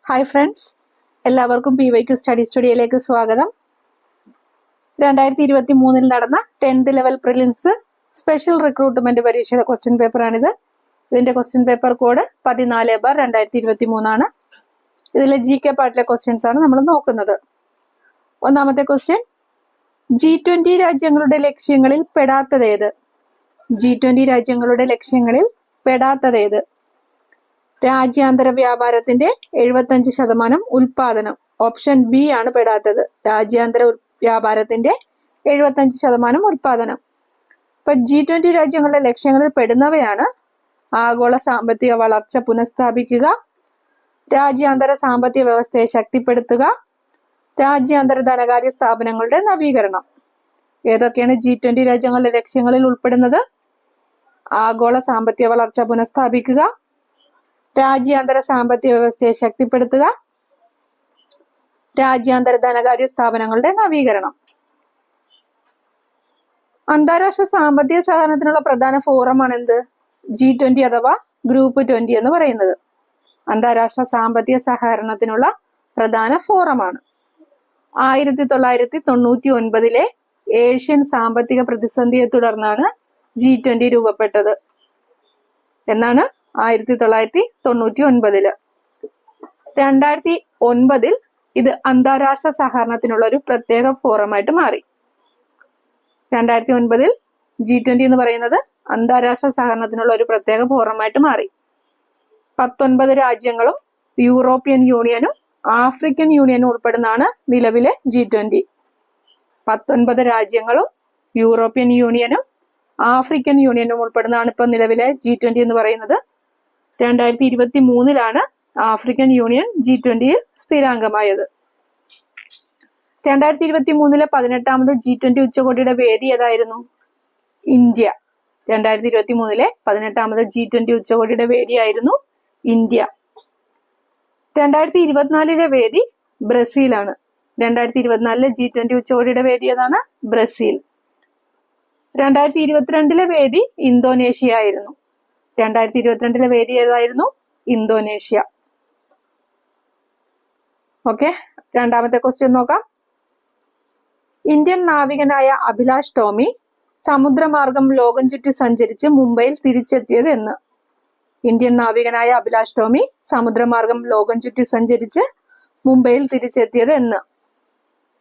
Hi friends, എല്ലാവർക്കും PYQ study സ്റ്റുഡിയോയിലേക്ക് സ്വാഗതം. 2023 നടന്ന 10th level prelims special recruitment പരീക്ഷയുടെ ക്വസ്റ്റ്യൻ പേപ്പറാണിത്. ഇതിന്റെ ക്വസ്റ്റ്യൻ പേപ്പർ കോഡ് 14/2023 ആണ്. ഇതിലെ GK പാർട്ടിലെ ക്വസ്റ്റ്യൻസ് ആണ് നമ്മൾ നോക്കുന്നത്. ഒന്നാമത്തെ ക്വസ്റ്റ്യൻ, G20 രാജ്യങ്ങളുടെ ലക്ഷ്യങ്ങളിൽ പെടാത്തതേത്? G20 രാജ്യങ്ങളുടെ ലക്ഷ്യങ്ങളിൽ പെടാത്തതേത്? രാജ്യാന്തര വ്യാപാരത്തിന്റെ 75% ഉൽപാദനം. ഓപ്ഷൻ ബി ആണ് പെടാത്തത്. രാജ്യാന്തര വ്യാപാരത്തിന്റെ 75% ഉൽപാദനം. ഇപ്പൊ G20 രാജ്യങ്ങളുടെ ലക്ഷ്യങ്ങളിൽ പെടുന്നവയാണ് ആഗോള സാമ്പത്തിക വളർച്ച പുനഃസ്ഥാപിക്കുക, രാജ്യാന്തര സാമ്പത്തിക വ്യവസ്ഥയെ ശക്തിപ്പെടുത്തുക, രാജ്യാന്തര ധനകാര്യ സ്ഥാപനങ്ങളുടെ നവീകരണം. ഏതൊക്കെയാണ് G20 രാജ്യങ്ങളുടെ ലക്ഷ്യങ്ങളിൽ ഉൾപ്പെടുന്നത്? ആഗോള സാമ്പത്തിക വളർച്ച പുനഃസ്ഥാപിക്കുക, രാജ്യാന്തര സാമ്പത്തിക വ്യവസ്ഥയെ ശക്തിപ്പെടുത്തുക, രാജ്യാന്തര ധനകാര്യ സ്ഥാപനങ്ങളുടെ നവീകരണം. അന്താരാഷ്ട്ര സാമ്പത്തിക സഹകരണത്തിനുള്ള പ്രധാന ഫോറമാണ് എന്ത്? G20 അഥവാ ഗ്രൂപ്പ് 20 എന്ന് പറയുന്നത്. അന്താരാഷ്ട്ര സാമ്പത്തിക സഹകരണത്തിനുള്ള പ്രധാന ഫോറമാണ്. 1999 ഏഷ്യൻ സാമ്പത്തിക പ്രതിസന്ധിയെ തുടർന്നാണ് G20 രൂപപ്പെട്ടത്. എന്നാണ് 1999. 2009 ഇത് അന്താരാഷ്ട്ര സഹകരണത്തിനുള്ള ഒരു പ്രത്യേക ഫോറമായിട്ട് മാറി. 2009 G20 എന്ന് പറയുന്നത് അന്താരാഷ്ട്ര സഹകരണത്തിനുള്ള ഒരു പ്രത്യേക ഫോറമായിട്ട് മാറി. 19 രാജ്യങ്ങളും യൂറോപ്യൻ യൂണിയനും ആഫ്രിക്കൻ യൂണിയനും ഉൾപ്പെടുന്നതാണ് നിലവിലെ G20. 19 രാജ്യങ്ങളും യൂറോപ്യൻ യൂണിയനും ആഫ്രിക്കൻ യൂണിയനും ഉൾപ്പെടുന്നതാണ് ഇപ്പൊ നിലവിലെ G20 എന്ന് പറയുന്നത്. 2023 ആഫ്രിക്കൻ യൂണിയൻ G20 സ്ഥിരാംഗമായത്. 2023 18ാമത് G20 ഉച്ചകോടിയുടെ വേദി ഏതായിരുന്നു? ഇന്ത്യ. 2023 18ാമത് G20 ഉച്ചകോടിയുടെ വേദിയായിരുന്നു ഇന്ത്യ. 2024 വേദി ബ്രസീലാണ്. 2024 G20 ഉച്ചകോടിയുടെ വേദി ഏതാണ്? ബ്രസീൽ. 2022 വേദി ഇന്തോനേഷ്യ ആയിരുന്നു. 2022 വേദി ഏതായിരുന്നു? ഇന്തോനേഷ്യ. ഓക്കെ, രണ്ടാമത്തെ ക്വസ്റ്റ്യൻ നോക്കാം. ഇന്ത്യൻ നാവികനായ അഭിലാഷ് ടോമി സമുദ്രമാർഗം ലോകം ചുറ്റി സഞ്ചരിച്ച് മുംബൈയിൽ തിരിച്ചെത്തിയത് എന്ന്? ഇന്ത്യൻ നാവികനായ അഭിലാഷ് ടോമി സമുദ്രമാർഗം ലോകം ചുറ്റി സഞ്ചരിച്ച് മുംബൈയിൽ തിരിച്ചെത്തിയത് എന്ന്?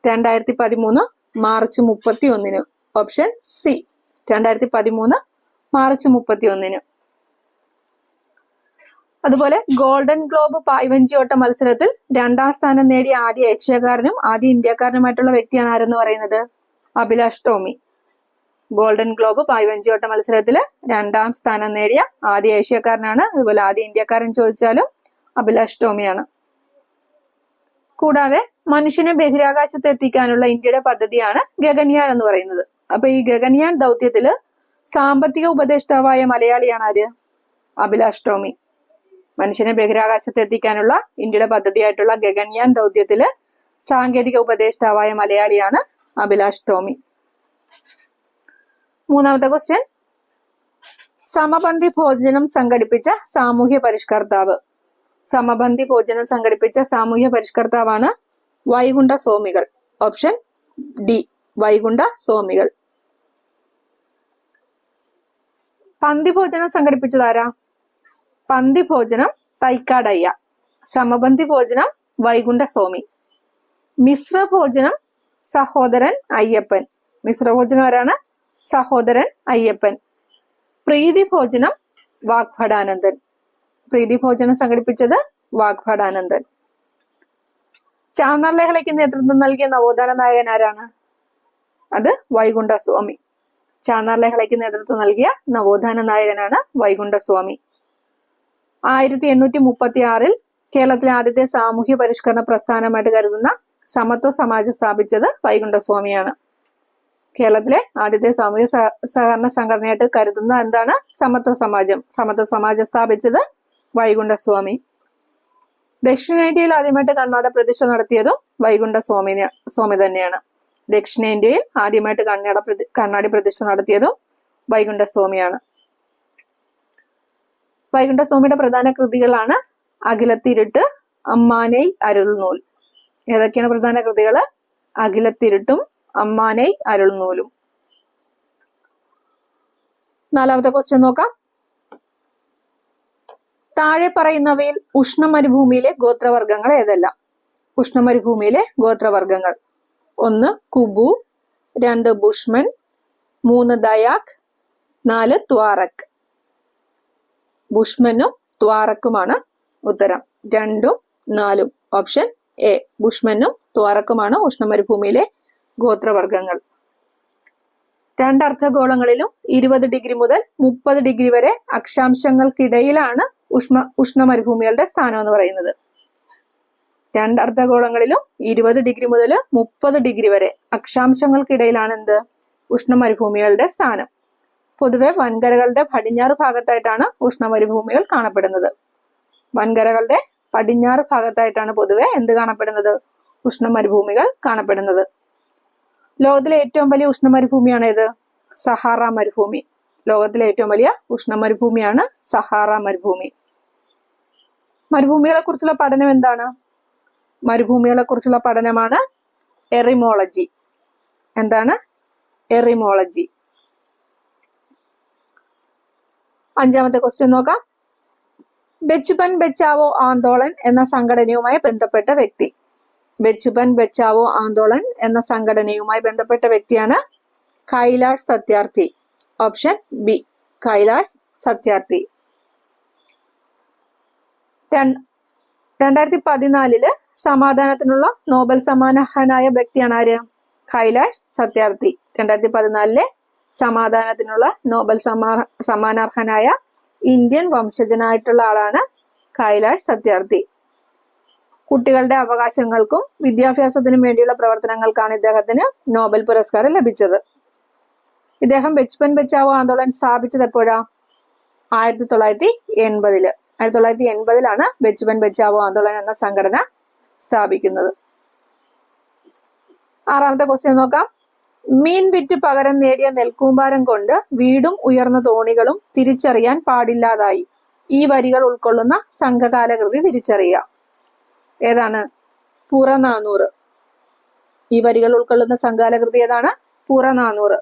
2013 മാർച്ച് 31. Option C, 2013 March 31. അതുപോലെ ഗോൾഡൻ ഗ്ലോബ് പായ്വഞ്ചി ഓട്ട മത്സരത്തിൽ 2ാം സ്ഥാനം നേടിയ ആദ്യ ഏഷ്യക്കാരനും ആദ്യ ഇന്ത്യക്കാരനുമായിട്ടുള്ള വ്യക്തിയാണ് ആരെന്ന് പറയുന്നത്? അഭിലാഷ് ടോമി. ഗോൾഡൻ ഗ്ലോബ് പായ്വഞ്ചി ഓട്ട മത്സരത്തിൽ 2ാം സ്ഥാനം നേടിയ ആദ്യ ഏഷ്യക്കാരനാണ്. അതുപോലെ ആദ്യ ഇന്ത്യക്കാരൻ ചോദിച്ചാലും അഭിലാഷ് ടോമിയാണ്. കൂടാതെ മനുഷ്യനെ ബഹിരാകാശത്ത് എത്തിക്കാനുള്ള ഇന്ത്യയുടെ പദ്ധതിയാണ് ഗഗൻയാൻ എന്ന് പറയുന്നത്. അപ്പൊ ഈ ഗഗൻയാൻ ദൗത്യത്തില് സാമ്പത്തിക ഉപദേഷ്ടാവായ മലയാളിയാണ് ആര്? അഭിലാഷ് ടോമി. മനുഷ്യനെ ബഹിരാകാശത്ത് എത്തിക്കാനുള്ള ഇന്ത്യയുടെ പദ്ധതിയായിട്ടുള്ള ഗഗൻയാൻ ദൗത്യത്തില് സാങ്കേതിക ഉപദേഷ്ടാവായ മലയാളിയാണ് അഭിലാഷ് ടോമി. മൂന്നാമത്തെ ക്വസ്റ്റ്യൻ, സമപന്തി ഭോജനം സംഘടിപ്പിച്ച സാമൂഹ്യ പരിഷ്കർത്താവ്. സമപന്തി ഭോജനം സംഘടിപ്പിച്ച സാമൂഹ്യ പരിഷ്കർത്താവാണ് വൈകുണ്ഠ സ്വാമികൾ. ഓപ്ഷൻ ഡി, വൈകുണ്ഠ സ്വാമികൾ. പന്തി ഭോജനം സംഘടിപ്പിച്ചതാരാ? പന്തി ഭോജനം തൈക്കാടയ്യ. സമപന്തി ഭോജനം വൈകുണ്ഠ സ്വാമി. മിശ്ര ഭോജനം സഹോദരൻ അയ്യപ്പൻ. മിശ്ര ഭോജനം ആരാണ്? സഹോദരൻ അയ്യപ്പൻ. പ്രീതി ഭോജനം വാഗ്ഭടാനന്ദൻ. പ്രീതി ഭോജനം സംഘടിപ്പിച്ചത് വാഗ്ഭടാനന്ദൻ. ചാന്നാർ ലഹളയ്ക്ക് നേതൃത്വം നൽകിയ നവോത്ഥാന നായകൻ ആരാണ്? അത് വൈകുണ്ഠ സ്വാമി. ചാന്നാർ ലഹളയ്ക്ക് നേതൃത്വം നൽകിയ നവോത്ഥാന നായകനാണ് വൈകുണ്ഠ സ്വാമി. 1836 കേരളത്തിലെ ആദ്യത്തെ സാമൂഹ്യ പരിഷ്കരണ പ്രസ്ഥാനമായിട്ട് കരുതുന്ന സമത്വ സമാജം സ്ഥാപിച്ചത് വൈകുണ്ഠ സ്വാമിയാണ്. കേരളത്തിലെ ആദ്യത്തെ സാമൂഹ്യ സഹകരണ സംഘടനയായിട്ട് കരുതുന്ന എന്താണ്? സമത്വ സമാജം. സമത്വ സമാജം സ്ഥാപിച്ചത് വൈകുണ്ഠ സ്വാമി. ദക്ഷിണേന്ത്യയിൽ ആദ്യമായിട്ട് കണ്ണാട പ്രതിഷ്ഠ നടത്തിയതും വൈകുണ്ഠ സ്വാമി തന്നെയാണ്. ദക്ഷിണേന്ത്യയിൽ ആദ്യമായിട്ട് കണ്ണാടി പ്രതിഷ്ഠ നടത്തിയതും വൈകുണ്ഠ സ്വാമിയാണ്. വൈകുണ്ഠ സ്വാമിയുടെ പ്രധാന കൃതികളാണ് അഖിലത്തിരുട്ട്, അമ്മാനൈ അരുൾനൂൽ. ഏതൊക്കെയാണ് പ്രധാന കൃതികൾ? അഖിലത്തിരുട്ടും അമ്മാനൈ അരുൾനൂലും. 4ാമത്തെ ക്വസ്റ്റ്യൻ നോക്കാം. താഴെ പറയുന്നവയിൽ ഉഷ്ണമരുഭൂമിയിലെ ഗോത്രവർഗങ്ങൾ ഏതെല്ലാം? ഉഷ്ണമരുഭൂമിയിലെ ഗോത്രവർഗങ്ങൾ: 1 കുബു, 2 ബുഷ്മൻ, 3 ദയാക്, 4 ത്വാറക്. ബുഷ്മനും ത്വാറക്കുമാണ് ഉത്തരം. 2ഉം 4ഉം. ഓപ്ഷൻ എ ബുഷ്മനും ത്വാറക്കുമാണ് ഉഷ്ണമരുഭൂമിയിലെ ഗോത്രവർഗങ്ങൾ. 2 അർദ്ധഗോളങ്ങളിലും 20 ഡിഗ്രി മുതൽ 30 ഡിഗ്രി വരെ അക്ഷാംശങ്ങൾക്കിടയിലാണ് ഉഷ്ണമരുഭൂമികളുടെ സ്ഥാനം എന്ന് പറയുന്നത്. 2 അർദ്ധഗോളങ്ങളിലും 20 ഡിഗ്രി മുതൽ 30 ഡിഗ്രി വരെ അക്ഷാംശങ്ങൾക്കിടയിലാണ് എന്ത്? ഉഷ്ണമരുഭൂമികളുടെ സ്ഥാനം. പൊതുവെ വൻകരകളുടെ പടിഞ്ഞാറ് ഭാഗത്തായിട്ടാണ് ഉഷ്ണമരുഭൂമികൾ കാണപ്പെടുന്നത്. വൻകരകളുടെ പടിഞ്ഞാറ് ഭാഗത്തായിട്ടാണ് പൊതുവെ എന്ത് കാണപ്പെടുന്നത്? ഉഷ്ണമരുഭൂമികൾ കാണപ്പെടുന്നത്. ലോകത്തിലെ ഏറ്റവും വലിയ ഉഷ്ണമരുഭൂമിയാണ് ഏത്? സഹാറ മരുഭൂമി. ലോകത്തിലെ ഏറ്റവും വലിയ ഉഷ്ണമരുഭൂമിയാണ് സഹാറ മരുഭൂമി. മരുഭൂമികളെ കുറിച്ചുള്ള പഠനം എന്താണ്? മരുഭൂമികളെ കുറിച്ചുള്ള പഠനമാണ് എറിമോളജി. എന്താണ്? എറിമോളജി. 5ാമത്തെ ക്വസ്റ്റ്യൻ നോക്കാം. ബച്ചുപൻ ബച്ചാവോ ആന്തോളൻ എന്ന സംഘടനയുമായി ബന്ധപ്പെട്ട വ്യക്തി. ബച്ചുപൻ ബച്ചാവോ ആന്തോളൻ എന്ന സംഘടനയുമായി ബന്ധപ്പെട്ട വ്യക്തിയാണ് കൈലാഷ് സത്യാർത്ഥി. Option B Kailash Satyarthi. 2014 സമാധാനത്തിനുള്ള നോബൽ സമ്മാനാർഹനായ വ്യക്തിയാണ് ആര്? കൈലാഷ് സത്യാർത്ഥി. 2014 സമാധാനത്തിനുള്ള നോബൽ സമ്മാനാർഹനായ ഇന്ത്യൻ വംശജനായിട്ടുള്ള ആളാണ് കൈലാഷ് സത്യാർത്ഥി. കുട്ടികളുടെ അവകാശങ്ങൾക്കും വിദ്യാഭ്യാസത്തിനും വേണ്ടിയുള്ള പ്രവർത്തനങ്ങൾക്കാണ് ഇദ്ദേഹത്തിന് നോബൽ പുരസ്കാരം ലഭിച്ചത്. ഇദ്ദേഹം ബച്ചുപൻ ബച്ചാവോ ആന്തോളൻ സ്ഥാപിച്ചത് എപ്പോഴാ? 1980. 1980 ബച്ചുപൻ ബച്ചാവോ ആന്തോളൻ എന്ന സംഘടന സ്ഥാപിക്കുന്നത്. 6ാമത്തെ ക്വസ്റ്റ്യൻ നോക്കാം. മീൻ വിറ്റ് പകരം നേടിയ നെൽക്കൂമ്പാരം കൊണ്ട് വീടും ഉയർന്ന തോണികളും തിരിച്ചറിയാൻ പാടില്ലാതായി. ഈ വരികൾ ഉൾക്കൊള്ളുന്ന സംഘകാല കൃതി തിരിച്ചറിയുക. ഏതാണ്? പുറനാനൂറ്. ഈ വരികൾ ഉൾക്കൊള്ളുന്ന സംഘകാല കൃതി ഏതാണ്? പുറനാനൂറ്.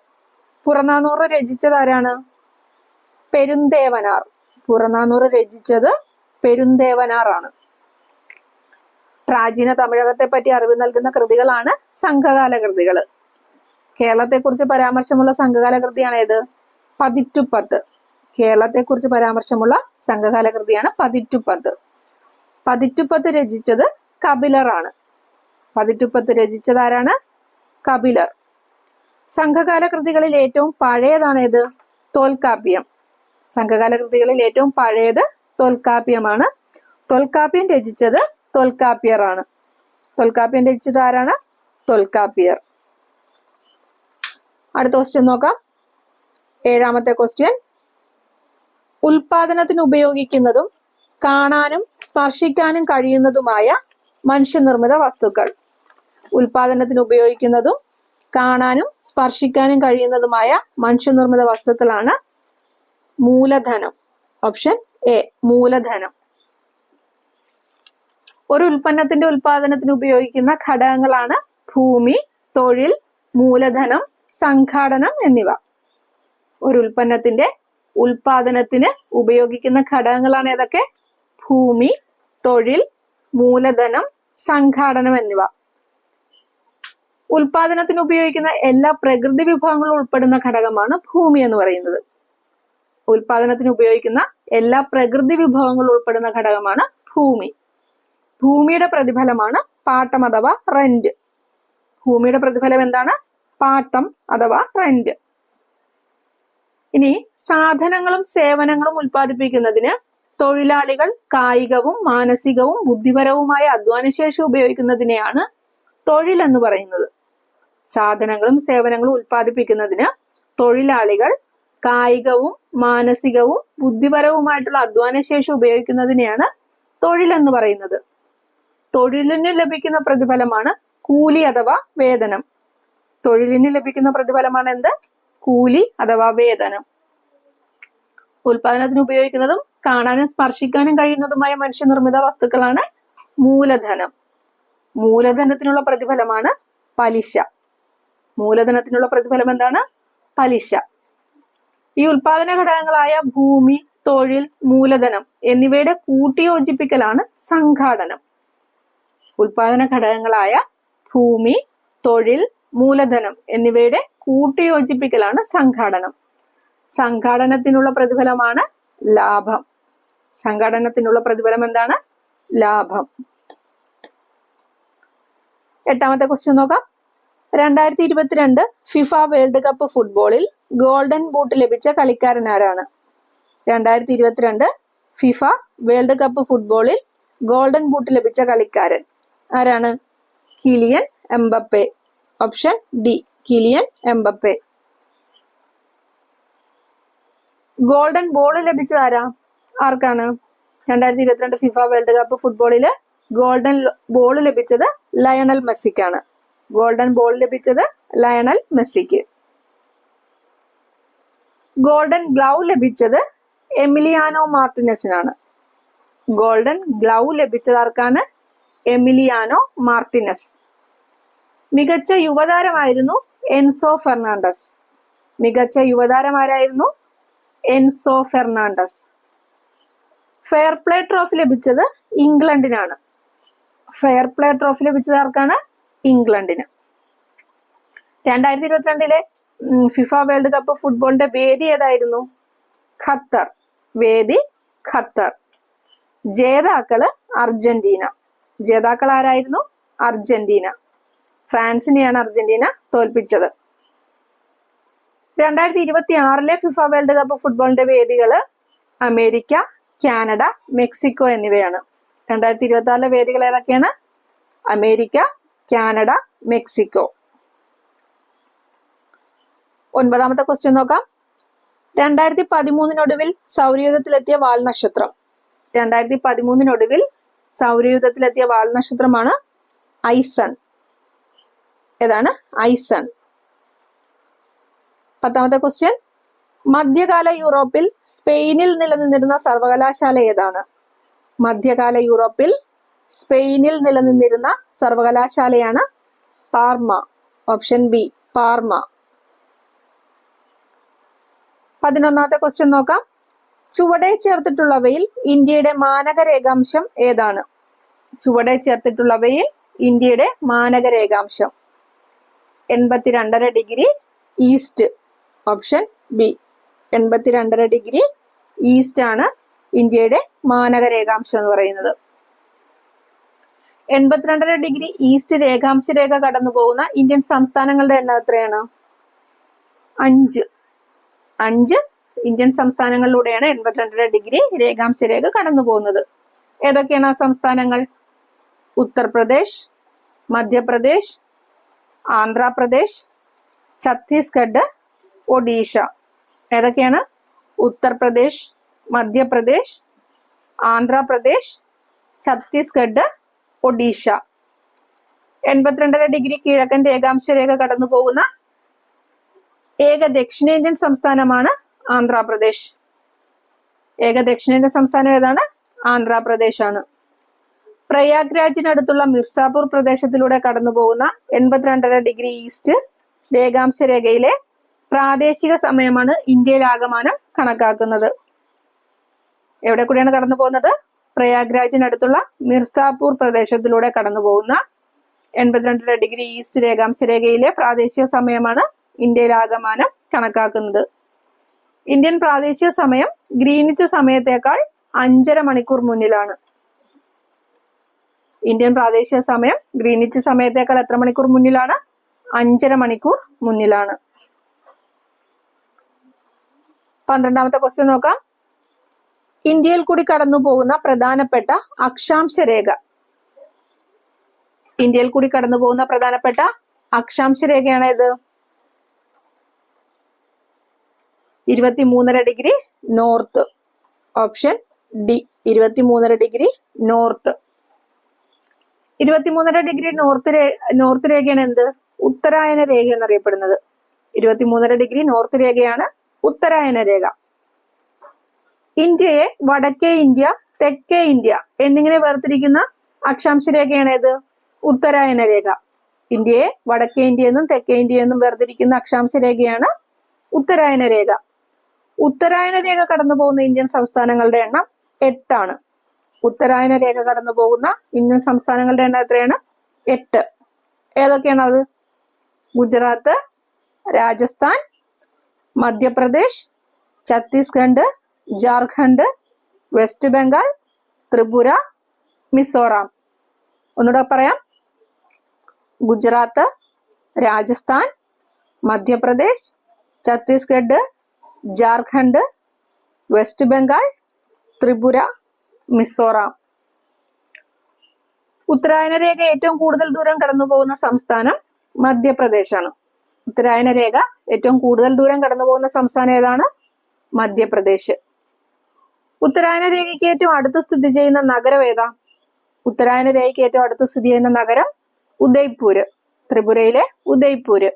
പുറനാനൂറ് രചിച്ചത് ആരാണ്? പെരുന്തേവനാർ. പുറനാനൂറ് രചിച്ചത് പെരുന്തേവനാർ ആണ്. പ്രാചീന തമിഴകത്തെ പറ്റി അറിവ് നൽകുന്ന കൃതികളാണ് സംഘകാല കൃതികൾ. കേരളത്തെ കുറിച്ച് പരാമർശമുള്ള സംഘകാല കൃതിയാണ് ഏത്? പതിറ്റുപ്പത്ത്. കേരളത്തെ കുറിച്ച് പരാമർശമുള്ള സംഘകാല കൃതിയാണ് പതിറ്റുപ്പത്ത്. പതിറ്റുപ്പത്ത് രചിച്ചത് കപിലർ ആണ്. പതിറ്റുപ്പത്ത് രചിച്ചത് ആരാണ്? കപിലർ. സംഘകാല കൃതികളിൽ ഏറ്റവും പഴയതാണ് ഏത്? തോൽക്കാപ്യം. സംഘകാല കൃതികളിൽ ഏറ്റവും പഴയത് തോൽക്കാപ്യമാണ്. തോൽക്കാപ്യം രചിച്ചത് തോൽക്കാപ്യർ ആണ്. തോൽക്കാപ്യം രചിച്ചത് ആരാണ്? തോൽക്കാപ്യർ. അടുത്ത ക്വസ്റ്റ്യൻ നോക്കാം. 7ാമത്തെ ക്വസ്റ്റ്യൻ. ഉൽപാദനത്തിന് ഉപയോഗിക്കുന്നതും കാണാനും സ്പർശിക്കാനും കഴിയുന്നതുമായ മനുഷ്യനിർമ്മിത വസ്തുക്കൾ. ഉൽപാദനത്തിന് ഉപയോഗിക്കുന്നതും കാണാനും സ്പർശിക്കാനും കഴിയുന്നതുമായ മനുഷ്യനിർമ്മിത വസ്തുക്കളാണ് മൂലധനം. ഓപ്ഷൻ എ മൂലധനം. ഒരു ഉൽപ്പന്നത്തിന്റെ ഉൽപാദനത്തിന് ഉപയോഗിക്കുന്ന ഘടകങ്ങളാണ് ഭൂമി, തൊഴിൽ, മൂലധനം, സംഘാടനം എന്നിവ. ഒരു ഉൽപ്പന്നത്തിന്റെ ഉൽപാദനത്തിന് ഉപയോഗിക്കുന്ന ഘടകങ്ങളാണ് ഏതൊക്കെ? ഭൂമി, തൊഴിൽ, മൂലധനം, സംഘാടനം എന്നിവ. ഉൽപാദനത്തിന് ഉപയോഗിക്കുന്ന എല്ലാ പ്രകൃതി വിഭവങ്ങളും ഉൾപ്പെടുന്ന ഘടകമാണ് ഭൂമി എന്ന് പറയുന്നത്. ഉൽപാദനത്തിന് ഉപയോഗിക്കുന്ന എല്ലാ പ്രകൃതി വിഭവങ്ങളും ഉൾപ്പെടുന്ന ഘടകമാണ് ഭൂമി. ഭൂമിയുടെ പ്രതിഫലമാണ് പാട്ടം അഥവാ റെന്റ്. ഭൂമിയുടെ പ്രതിഫലം എന്താണ്? പാട്ടം അഥവാ റെന്റ്. ഇനി സാധനങ്ങളും സേവനങ്ങളും ഉൽപ്പാദിപ്പിക്കുന്നതിന് തൊഴിലാളികൾ കായികവും മാനസികവും ബുദ്ധിപരവുമായ അധ്വാനശേഷി ഉപയോഗിക്കുന്നതിനെയാണ് തൊഴിൽ എന്ന് പറയുന്നത്. സാധനങ്ങളും സേവനങ്ങളും ഉൽപ്പാദിപ്പിക്കുന്നതിന് തൊഴിലാളികൾ കായികവും മാനസികവും ബുദ്ധിപരവുമായിട്ടുള്ള അധ്വാനശേഷി ഉപയോഗിക്കുന്നതിനെയാണ് തൊഴിൽ എന്ന് പറയുന്നത്. തൊഴിലിന് ലഭിക്കുന്ന പ്രതിഫലമാണ് കൂലി അഥവാ വേതനം. തൊഴിലിന് ലഭിക്കുന്ന പ്രതിഫലമാണ് എന്ത്? കൂലി അഥവാ വേതനം. ഉൽപാദനത്തിന് ഉപയോഗിക്കുന്നതും കാണാനും സ്പർശിക്കാനും കഴിയുന്നതുമായ മനുഷ്യനിർമ്മിത വസ്തുക്കളാണ് മൂലധനം. മൂലധനത്തിനുള്ള പ്രതിഫലമാണ് പലിശ. മൂലധനത്തിനുള്ള പ്രതിഫലം എന്താണ്? പലിശ. ഈ ഉൽപാദന ഘടകങ്ങളായ ഭൂമി, തൊഴിൽ, മൂലധനം എന്നിവയുടെ കൂട്ടിയോജിപ്പിക്കലാണ് സംഘാടനം. ഉൽപാദന ഘടകങ്ങളായ ഭൂമി, തൊഴിൽ, മൂലധനം എന്നിവയുടെ കൂട്ടിയോജിപ്പിക്കലാണ് സംഘാടനം. സംഘാടനത്തിനുള്ള പ്രതിഫലമാണ് ലാഭം. സംഘാടനത്തിനുള്ള പ്രതിഫലം എന്താണ്? ലാഭം. 8ാമത്തെ ക്വസ്റ്റ്യൻ നോക്കാം. 2022 ഫിഫ വേൾഡ് കപ്പ് ഫുട്ബോളിൽ ഗോൾഡൻ ബൂട്ട് ലഭിച്ച കളിക്കാരൻ ആരാണ്? 2022 ഫിഫ വേൾഡ് കപ്പ് ഫുട്ബോളിൽ ഗോൾഡൻ ബൂട്ട് ലഭിച്ച കളിക്കാരൻ ആരാണ്? Kylian Mbappe. Option D, Kylian Mbappe. Golden ball ലഭിച്ചത് ആരാ? ആർക്കാണ്? 2022 ഫിഫ വേൾഡ് കപ്പ് ഫുട്ബോളില് ഗോൾഡൻ ബോൾ ലഭിച്ചത് ലയണൽ മെസ്സിക്കാണ്. ഗോൾഡൻ ബോൾ ലഭിച്ചത് ലയണൽ മെസ്സിക്ക്. ഗോൾഡൻ ഗ്ലൗ ലഭിച്ചത് എമിലിയാനോ മാർട്ടിനസിനാണ്. ഗോൾഡൻ ഗ്ലൗ ലഭിച്ചത് ആർക്കാണ്? Emiliano Martinez. മികച്ച യുവതാരമായിരുന്നു എൻസോ ഫെർണാണ്ടസ്. മികച്ച യുവതാരമാരായിരുന്നു Enzo Fernandez. Fair play trophy ലഭിച്ചത് ഇംഗ്ലണ്ടിനാണ്. ഫെയർ പ്ലേ ട്രോഫി ലഭിച്ചത് ആർക്കാണ്? ഇംഗ്ലണ്ടിന്. 2022 ഫിഫ വേൾഡ് കപ്പ് ഫുട്ബോളിന്റെ വേദി ഏതായിരുന്നു? ഖത്തർ. വേദി ഖത്തർ. ജേതാക്കള് അർജന്റീന. ജേതാക്കൾ ആരായിരുന്നു? അർജന്റീന. ഫ്രാൻസിനെയാണ് അർജന്റീന തോൽപ്പിച്ചത്. 2026 ഫിഫ വേൾഡ് കപ്പ് ഫുട്ബോളിന്റെ വേദികള് അമേരിക്ക, കാനഡ, മെക്സിക്കോ എന്നിവയാണ്. 2026 വേദികൾ ഏതൊക്കെയാണ്? America, Canada, Mexico. 9ാമത്തെ ക്വസ്റ്റ്യൻ നോക്കാം. 2013 സൗരയൂഥത്തിലെത്തിയ വാൽനക്ഷത്രം. 2013 സൗരയൂഥത്തിലെത്തിയ വാൽനക്ഷത്രമാണ് ഐസൺ. ഏതാണ്? ഐസൺ. 10ാമത്തെ ക്വസ്റ്റ്യൻ. മധ്യകാല യൂറോപ്പിൽ സ്പെയിനിൽ നിലനിന്നിരുന്ന സർവകലാശാല ഏതാണ്? മധ്യകാല യൂറോപ്പിൽ സ്പെയിനിൽ നിലനിന്നിരുന്ന സർവകലാശാലയാണ് പാർമ. Option B, Parma. 11ാമത്തെ ക്വസ്റ്റ്യൻ നോക്കാം. ചുവടെ ചേർത്തിട്ടുള്ളവയിൽ ഇന്ത്യയുടെ മാനക രേഖാംശം ഏതാണ്? ചുവടെ ചേർത്തിട്ടുള്ളവയിൽ ഇന്ത്യയുടെ മാനക രേഖാംശം 82.5 degree east. Option B, 82.5 degree east ആണ് ഇന്ത്യയുടെ മാനക രേഖാംശം എന്ന് പറയുന്നത്. 82.5 ഡിഗ്രി ഈസ്റ്റ് രേഖാംശ രേഖ കടന്നു പോകുന്ന ഇന്ത്യൻ സംസ്ഥാനങ്ങളുടെ എണ്ണം എത്രയാണ്? 5. 5 ഇന്ത്യൻ സംസ്ഥാനങ്ങളിലൂടെയാണ് 82.5 ഡിഗ്രി രേഖാംശ രേഖ കടന്നു പോകുന്നത്. ഏതൊക്കെയാണ് ആ സംസ്ഥാനങ്ങൾ? ഉത്തർപ്രദേശ്, മധ്യപ്രദേശ്, ആന്ധ്രാപ്രദേശ്, ഛത്തീസ്ഗഡ്, ഒഡീഷ. ഏതൊക്കെയാണ്? ഉത്തർപ്രദേശ്, മധ്യപ്രദേശ്, ആന്ധ്രാപ്രദേശ്, ഛത്തീസ്ഗഡ്, ഒഡീഷ. 82.5 ഡിഗ്രി കിഴക്കൻ രേഖാംശ രേഖ കടന്നു പോകുന്ന ഏക ദക്ഷിണേന്ത്യൻ സംസ്ഥാനമാണ് ആന്ധ്രാപ്രദേശ്. ഏക ദക്ഷിണേന്ത്യൻ സംസ്ഥാനം ഏതാണ്? ആന്ധ്രാപ്രദേശ് ആണ്. പ്രയാഗ്രാജിനടുത്തുള്ള മിർസാപൂർ പ്രദേശത്തിലൂടെ കടന്നു പോകുന്ന 82.5 ഡിഗ്രി ഈസ്റ്റ് രേഖാംശ രേഖയിലെ പ്രാദേശിക സമയമാണ് ഇന്ത്യയിൽ ആകമാനം കണക്കാക്കുന്നത്. എവിടെ കൂടിയാണ് കടന്നു പോകുന്നത്? പ്രയാഗ്രാജിനടുത്തുള്ള മിർസാപൂർ പ്രദേശത്തിലൂടെ കടന്നു പോകുന്ന 82.5 ഡിഗ്രി ഈസ്റ്റ് രേഖാംശ രേഖയിലെ പ്രാദേശിക സമയമാണ് ഇന്ത്യയിൽ ആകമാനം കണക്കാക്കുന്നത്. ഇന്ത്യൻ പ്രാദേശിക സമയം ഗ്രീനിച്ച് സമയത്തേക്കാൾ 5.5 മണിക്കൂർ മുന്നിലാണ്. ഇന്ത്യൻ പ്രാദേശിക സമയം ഗ്രീനിച്ച് സമയത്തേക്കാൾ എത്ര മണിക്കൂർ മുന്നിലാണ്? 5.5 മണിക്കൂർ മുന്നിലാണ്. 12ാമത്തെ ക്വസ്റ്റ്യൻ നോക്കാം. ഇന്ത്യയിൽ കൂടി കടന്നു പോകുന്ന പ്രധാനപ്പെട്ട അക്ഷാംശ രേഖ. ഇന്ത്യയിൽ കൂടി കടന്നു പോകുന്ന പ്രധാനപ്പെട്ട അക്ഷാംശ രേഖയാണ് ഏത്? 23.5 degree north. Option D, 23.5 degree north. 23.5 degree north രേഖയാണ് എന്ത്? ഉത്തരായന രേഖ എന്നറിയപ്പെടുന്നത്. 23.5 ഡിഗ്രി നോർത്ത് രേഖയാണ് ഉത്തരായന രേഖ. ഇന്ത്യയെ വടക്കേ ഇന്ത്യ, തെക്കേ ഇന്ത്യ എന്നിങ്ങനെ വേർതിരിക്കുന്ന അക്ഷാംശ രേഖയാണ് ഏത്? ഉത്തരായന രേഖ. ഇന്ത്യയെ വടക്കേ ഇന്ത്യയെന്നും തെക്കേ ഇന്ത്യയെന്നും വേർതിരിക്കുന്ന അക്ഷാംശ രേഖയാണ് ഉത്തരായന രേഖ. ഉത്തരായന രേഖ കടന്നു പോകുന്ന ഇന്ത്യൻ സംസ്ഥാനങ്ങളുടെ എണ്ണം 8 ഉത്തരായന രേഖ കടന്നു പോകുന്ന ഇന്ത്യൻ സംസ്ഥാനങ്ങളുടെ എണ്ണം എത്രയാണ്? 8. ഏതൊക്കെയാണ് അത്? ഗുജറാത്ത്, രാജസ്ഥാൻ, മധ്യപ്രദേശ്, ഛത്തീസ്ഗഡ്, ജാർഖണ്ഡ്, വെസ്റ്റ് ബംഗാൾ, ത്രിപുര, മിസോറാം. ഒന്നുകൂടെ പറയാം. ഗുജറാത്ത്, രാജസ്ഥാൻ, മധ്യപ്രദേശ്, ഛത്തീസ്ഗഡ്, ജാർഖണ്ഡ്, വെസ്റ്റ് ബംഗാൾ, ത്രിപുര, മിസോറാം. ഉത്തരായന രേഖ ഏറ്റവും കൂടുതൽ ദൂരം കടന്നു പോകുന്ന സംസ്ഥാനം മധ്യപ്രദേശാണ്. ഉത്തരായന രേഖ ഏറ്റവും കൂടുതൽ ദൂരം കടന്നു പോകുന്ന സംസ്ഥാനം ഏതാണ്? മധ്യപ്രദേശ്. ഉത്തരായന രേഖയ്ക്ക് ഏറ്റവും അടുത്ത് സ്ഥിതി ചെയ്യുന്ന നഗരം ഏതാ? ഉത്തരായന രേഖയ്ക്ക് ഏറ്റവും അടുത്ത് സ്ഥിതി ചെയ്യുന്ന നഗരം ഉദയ്പൂര്, ത്രിപുരയിലെ ഉദയ്പൂര്.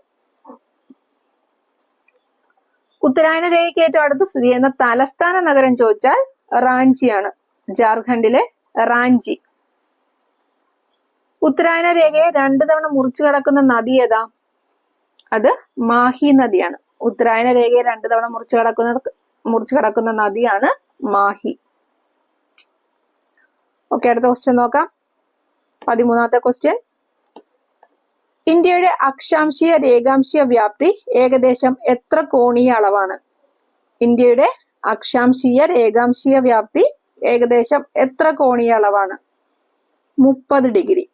ഉത്തരായന രേഖയ്ക്ക് ഏറ്റവും അടുത്ത് സ്ഥിതി ചെയ്യുന്ന തലസ്ഥാന നഗരം ചോദിച്ചാൽ റാഞ്ചിയാണ്, ജാർഖണ്ഡിലെ റാഞ്ചി. ഉത്തരായന രേഖയെ 2 തവണ മുറിച്ചു കടക്കുന്ന നദി ഏതാ? അത് മാഹി നദിയാണ്. ഉത്തരായന രേഖയെ 2 തവണ മുറിച്ചു കടക്കുന്ന നദിയാണ് മാഹി. ഓക്കെ, അടുത്ത ക്വസ്റ്റ്യൻ നോക്കാം. 13ാമത്തെ ക്വസ്റ്റ്യൻ. ഇന്ത്യയുടെ അക്ഷാംശീയ രേഖാംശീയ വ്യാപ്തി ഏകദേശം എത്ര കോണീയ അളവാണ്? ഇന്ത്യയുടെ അക്ഷാംശീയ രേഖാംശീയ വ്യാപ്തി ഏകദേശം എത്ര കോണീയ അളവാണ്? 30 ഡിഗ്രി.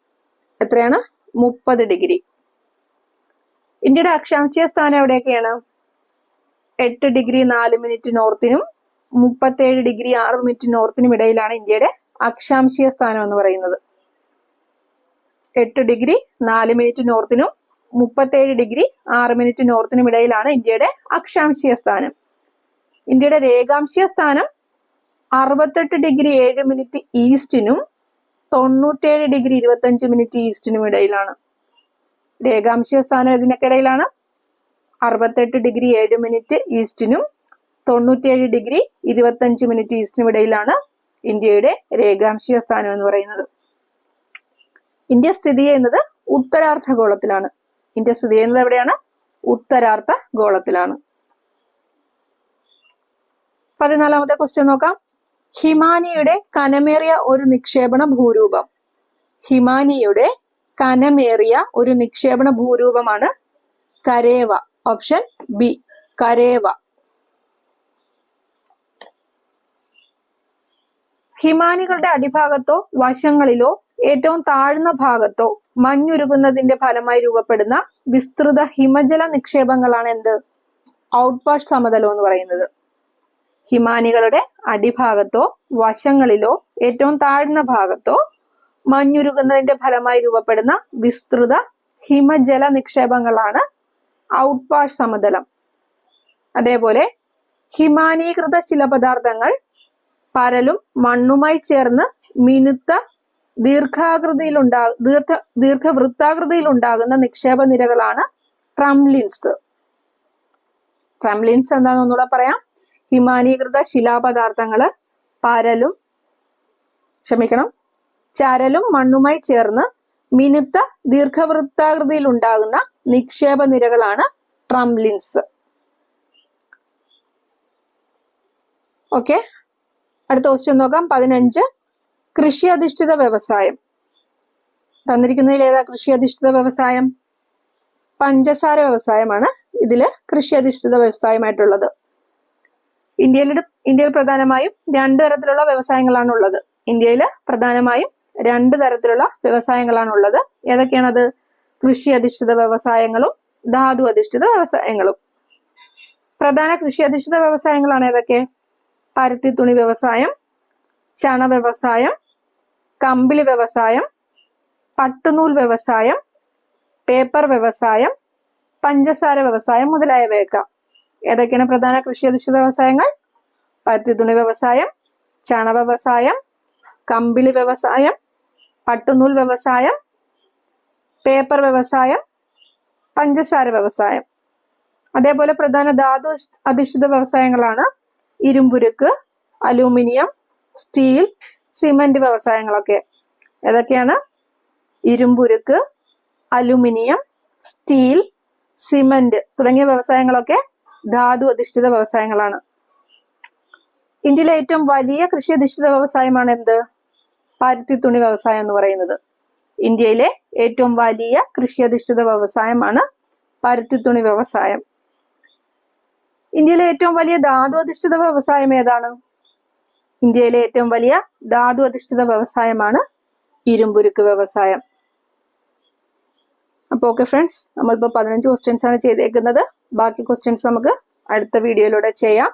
എത്രയാണ്? 30 ഡിഗ്രി. ഇന്ത്യയുടെ അക്ഷാംശീയ സ്ഥാനം എവിടെയൊക്കെയാണ്? 8 ഡിഗ്രി 4 മിനിറ്റ് നോർത്തിനും 37 ഡിഗ്രി 6 മിനിറ്റ് നോർത്തിനും ഇടയിലാണ് ഇന്ത്യയുടെ അക്ഷാംശീയ സ്ഥാനം എന്ന് പറയുന്നത്. 8 ഡിഗ്രി 4 മിനിറ്റ് നോർത്തിനും 37 ഡിഗ്രി 6 മിനിറ്റ് നോർത്തിനും ഇടയിലാണ് ഇന്ത്യയുടെ അക്ഷാംശീയ സ്ഥാനം. ഇന്ത്യയുടെ രേഖാംശീയ സ്ഥാനം 68 ഡിഗ്രി 7 മിനിറ്റ് ഈസ്റ്റിനും 97 ഡിഗ്രി 25 മിനിറ്റ് ഈസ്റ്റിനും ഇടയിലാണ്. രേഖാംശീയ സ്ഥാനം ഇതിനൊക്കെ ഇടയിലാണ്. 68 ഡിഗ്രി 7 മിനിറ്റ് ഈസ്റ്റിനും 97 ഡിഗ്രി 25 മിനിറ്റ് ഈസ്റ്റിനും ഇടയിലാണ് ഇന്ത്യയുടെ രേഖാംശീയ സ്ഥാനം എന്ന് പറയുന്നത്. ഇന്ത്യ സ്ഥിതി ചെയ്യുന്നത് ഉത്തരാർദ്ധഗോളത്തിലാണ്. ഇന്ത്യ സ്ഥിതി ചെയ്യുന്നത് എവിടെയാണ്? ഉത്തരാർദ്ധഗോളത്തിലാണ്. 14ാമത്തെ ക്വസ്റ്റ്യൻ നോക്കാം. ഹിമാനിയുടെ കനമേറിയ ഒരു നിക്ഷേപണ ഭൂരൂപം. ഹിമാനിയുടെ കനമേറിയ ഒരു നിക്ഷേപണ ഭൂരൂപമാണ് കരേവ. Option B, കരേവ. ഹിമാനികളുടെ അടിഭാഗത്തോ വശങ്ങളിലോ ഏറ്റവും താഴ്ന്ന ഭാഗത്തോ മഞ്ഞുരുകുന്നതിന്റെ ഫലമായി രൂപപ്പെടുന്ന വിസ്തൃത ഹിമജല നിക്ഷേപങ്ങളാണ് എന്ത്? ഔട്ട്വാഷ് സമതലം എന്ന് പറയുന്നത്. ഹിമാനികളുടെ അടിഭാഗത്തോ വശങ്ങളിലോ ഏറ്റവും താഴ്ന്ന ഭാഗത്തോ മഞ്ഞുരുകുന്നതിന്റെ ഫലമായി രൂപപ്പെടുന്ന വിസ്തൃത ഹിമജല നിക്ഷേപങ്ങളാണ് ഔട്ട്വാഷ് സമതലം. അതേപോലെ ഹിമാനീകൃത ശിലപദാർത്ഥങ്ങൾ പരലും മണ്ണുമായി ചേർന്ന് മിനുത്ത ദീർഘവൃത്താകൃതിയിൽ ഉണ്ടാകുന്ന നിക്ഷേപ നിരകളാണ് ട്രംലിൻസ്. ട്രംലിൻസ് എന്താണെന്ന് ഒന്നുകൂടെ പറയാം. ഹിമാനീകൃത ശിലാപദാർത്ഥങ്ങള് ചരലും മണ്ണുമായി ചേർന്ന് മിനുത്ത ദീർഘവൃത്താകൃതിയിൽ ഉണ്ടാകുന്ന നിക്ഷേപ നിരകളാണ് ട്രംലിൻസ്. ഓക്കെ, അടുത്ത ക്വസ്റ്റ്യൻ നോക്കാം. 15. കൃഷി അധിഷ്ഠിത വ്യവസായം. തന്നിരിക്കുന്നതിൽ ഏതാ കൃഷി അധിഷ്ഠിത വ്യവസായം? പഞ്ചസാര വ്യവസായമാണ് ഇതില് കൃഷി അധിഷ്ഠിത വ്യവസായമായിട്ടുള്ളത്. ഇന്ത്യയിൽ പ്രധാനമായും 2 തരത്തിലുള്ള വ്യവസായങ്ങളാണ് ഉള്ളത്. ഏതൊക്കെയാണത്? കൃഷി അധിഷ്ഠിത വ്യവസായങ്ങളും ധാതു അധിഷ്ഠിത വ്യവസായങ്ങളും. പ്രധാന കൃഷി അധിഷ്ഠിത വ്യവസായങ്ങളാണ് ഏതൊക്കെ? പരുത്തി തുണി വ്യവസായം, ചണ വ്യവസായം, കമ്പിളി വ്യവസായം, പട്ടുനൂൽ വ്യവസായം, പേപ്പർ വ്യവസായം, പഞ്ചസാര വ്യവസായം മുതലായവയൊക്കെ. ഏതൊക്കെയാണ് പ്രധാന കൃഷി അധിഷ്ഠിത വ്യവസായങ്ങൾ? പരുത്തി തുണി വ്യവസായം, ചണ വ്യവസായം, കമ്പിളി വ്യവസായം, പട്ടുനൂൽ വ്യവസായം, പേപ്പർ വ്യവസായം, പഞ്ചസാര വ്യവസായം. അതേപോലെ പ്രധാന ധാതു അധിഷ്ഠിത വ്യവസായങ്ങളാണ് ഇരുമ്പുരുക്ക്, അലൂമിനിയം, സ്റ്റീൽ, സിമന്റ് വ്യവസായങ്ങളൊക്കെ. ഏതൊക്കെയാണ്? ഇരുമ്പുരുക്ക്, അലുമിനിയം, സ്റ്റീൽ, സിമന്റ് തുടങ്ങിയ വ്യവസായങ്ങളൊക്കെ ധാതു അധിഷ്ഠിത വ്യവസായങ്ങളാണ്. ഇന്ത്യയിലെ ഏറ്റവും വലിയ കൃഷി അധിഷ്ഠിത വ്യവസായമാണ് എന്ത്? പരുത്തി തുണി വ്യവസായം എന്ന് പറയുന്നത്. ഇന്ത്യയിലെ ഏറ്റവും വലിയ കൃഷി അധിഷ്ഠിത വ്യവസായമാണ് പരുത്തി തുണി വ്യവസായം. ഇന്ത്യയിലെ ഏറ്റവും വലിയ ധാതു അധിഷ്ഠിത വ്യവസായം ഏതാണ്? ഇന്ത്യയിലെ ഏറ്റവും വലിയ ധാതു അധിഷ്ഠിത വ്യവസായമാണ് ഇരുമ്പുരുക്ക് വ്യവസായം. അപ്പോൾ ഓക്കെ ഫ്രണ്ട്സ്, നമ്മളിപ്പോൾ 15 ക്വസ്റ്റ്യൻസ് ആണ് ചെയ്തേക്കുന്നത്. ബാക്കി ക്വസ്റ്റ്യൻസ് നമുക്ക് അടുത്ത വീഡിയോയിലൂടെ ചെയ്യാം.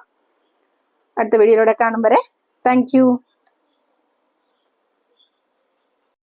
അടുത്ത വീഡിയോയിലൂടെ കാണും വരെ താങ്ക് യു.